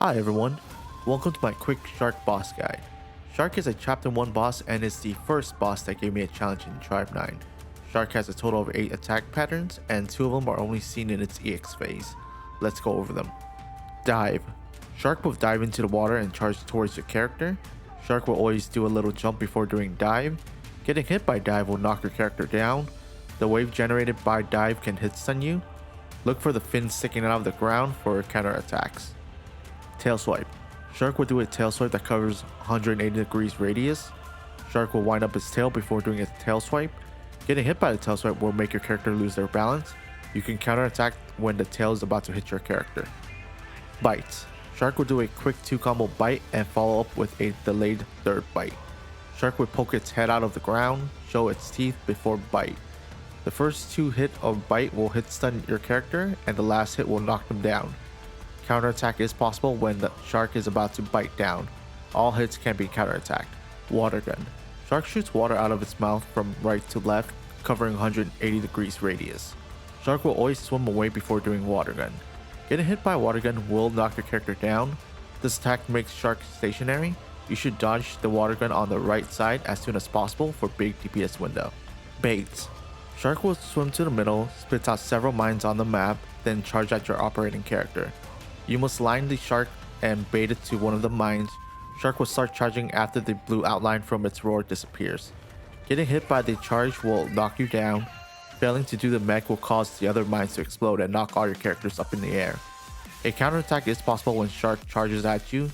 Hi everyone, welcome to my quick S.H.A.R.K boss guide. S.H.A.R.K is a chapter 1 boss and is the first boss that gave me a challenge in Tribe 9. S.H.A.R.K has a total of 8 attack patterns and 2 of them are only seen in its EX phase. Let's go over them. Dive. S.H.A.R.K will dive into the water and charge towards your character. S.H.A.R.K will always do a little jump before doing dive. Getting hit by dive will knock your character down. The wave generated by dive can hit stun you. Look for the fins sticking out of the ground for counter attacks. Tail swipe. S.H.A.R.K will do a tail swipe that covers 180 degrees radius. S.H.A.R.K will wind up its tail before doing its tail swipe. Getting hit by the tail swipe will make your character lose their balance. You can counter attack when the tail is about to hit your character. Bites. S.H.A.R.K will do a quick 2-combo bite and follow up with a delayed third bite. S.H.A.R.K will poke its head out of the ground, show its teeth before bite. The first 2 hit of bite will hit stun your character and the last hit will knock them down. Counterattack is possible when the S.H.A.R.K is about to bite down. All hits can be counterattacked. Water gun. S.H.A.R.K shoots water out of its mouth from right to left, covering 180 degrees radius. S.H.A.R.K will always swim away before doing water gun. Getting hit by water gun will knock your character down. This attack makes S.H.A.R.K stationary. You should dodge the water gun on the right side as soon as possible for big DPS window. Baits. S.H.A.R.K will swim to the middle, spits out several mines on the map, then charge at your operating character. You must line the S.H.A.R.K and bait it to one of the mines. S.H.A.R.K will start charging after the blue outline from its roar disappears. Getting hit by the charge will knock you down. Failing to do the mech will cause the other mines to explode and knock all your characters up in the air. A counterattack is possible when S.H.A.R.K charges at you.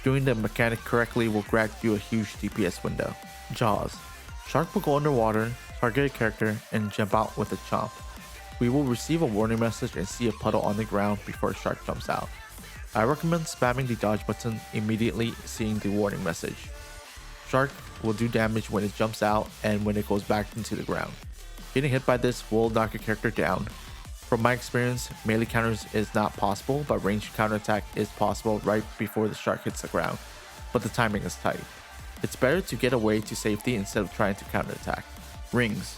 Doing the mechanic correctly will grant you a huge DPS window. Jaws. S.H.A.R.K will go underwater, target a character, and jump out with a chomp. We will receive a warning message and see a puddle on the ground before S.H.A.R.K jumps out. I recommend spamming the dodge button immediately seeing the warning message. S.H.A.R.K will do damage when it jumps out and when it goes back into the ground. Getting hit by this will knock your character down. From my experience, melee counters is not possible, but ranged counterattack is possible right before the S.H.A.R.K hits the ground, but the timing is tight. It's better to get away to safety instead of trying to counterattack. Rings.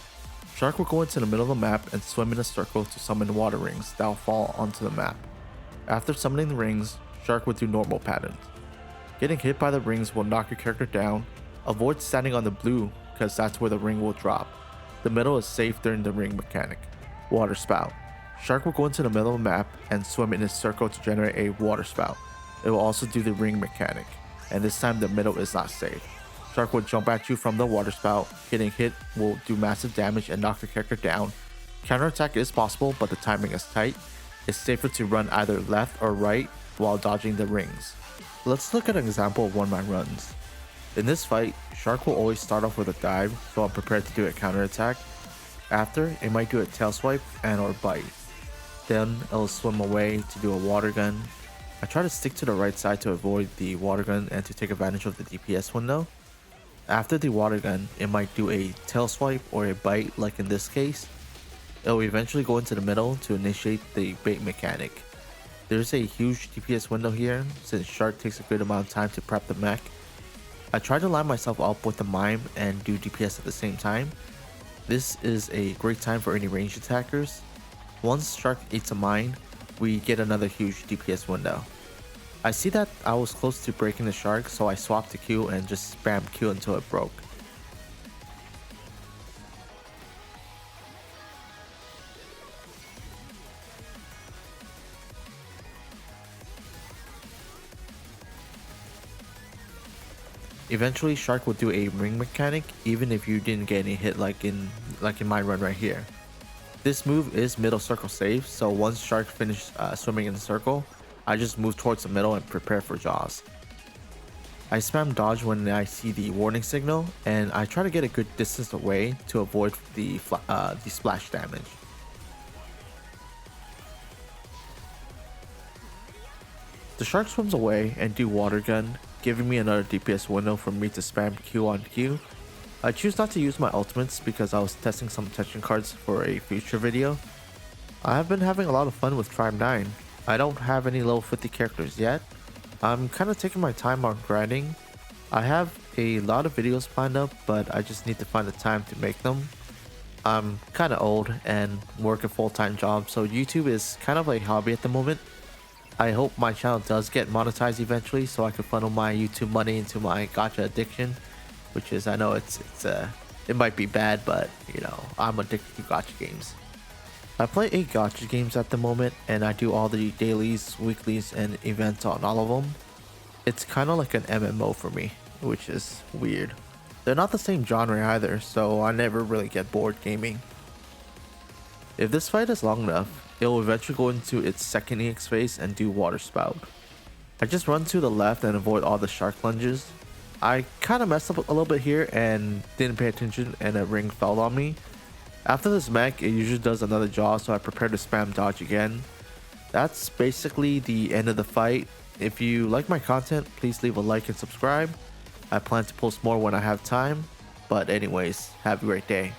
S.H.A.R.K will go into the middle of the map and swim in a circle to summon water rings that will fall onto the map. After summoning the rings, S.H.A.R.K will do normal patterns. Getting hit by the rings will knock your character down. Avoid standing on the blue because that's where the ring will drop. The middle is safe during the ring mechanic. Water spout. S.H.A.R.K will go into the middle of the map and swim in a circle to generate a water spout. It will also do the ring mechanic, and this time the middle is not safe. S.H.A.R.K will jump at you from the water spout. Getting hit will do massive damage and knock the character down. Counterattack is possible, but the timing is tight. It's safer to run either left or right while dodging the rings. Let's look at an example of one of my runs. In this fight, S.H.A.R.K will always start off with a dive, so I'm prepared to do a counterattack. After, it might do a tail swipe and or bite. Then it'll swim away to do a water gun. I try to stick to the right side to avoid the water gun and to take advantage of the DPS window. After the water gun, it might do a tail swipe or a bite like in this case. It will eventually go into the middle to initiate the bait mechanic. There's a huge DPS window here since S.H.A.R.K takes a good amount of time to prep the mech. I try to line myself up with the mime and do DPS at the same time. This is a great time for any ranged attackers. Once S.H.A.R.K eats a mine, we get another huge DPS window. I see that I was close to breaking the S.H.A.R.K, so I swapped to Q and just spammed Q until it broke. Eventually, S.H.A.R.K will do a ring mechanic even if you didn't get any hit like in my run right here. This move is middle circle safe, so once S.H.A.R.K finishes swimming in the circle, I just move towards the middle and prepare for Jaws. I spam dodge when I see the warning signal, and I try to get a good distance away to avoid the splash damage. The S.H.A.R.K swims away and do water gun, giving me another DPS window for me to spam Q on Q. I choose not to use my ultimates because I was testing some tension cards for a future video. I have been having a lot of fun with Tribe 9. I don't have any level 50 characters yet. I'm kind of taking my time on grinding. I have a lot of videos planned up, but I just need to find the time to make them. I'm kind of old and work a full-time job, so YouTube is kind of a hobby at the moment. I hope my channel does get monetized eventually so I can funnel my YouTube money into my gacha addiction, which is, I know it might be bad, but you know, I'm addicted to gacha games. I play 8 gacha games at the moment, and I do all the dailies, weeklies, and events on all of them. It's kind of like an MMO for me, which is weird. They're not the same genre either, so I never really get bored gaming. If this fight is long enough, it will eventually go into its second EX phase and do water spout. I just run to the left and avoid all the shark lunges. I kind of messed up a little bit here and didn't pay attention, and a ring fell on me. After this mech, it usually does another jaw, so I prepare to spam dodge again. That's basically the end of the fight. If you like my content, please leave a like and subscribe. I plan to post more when I have time. But anyways, have a great day.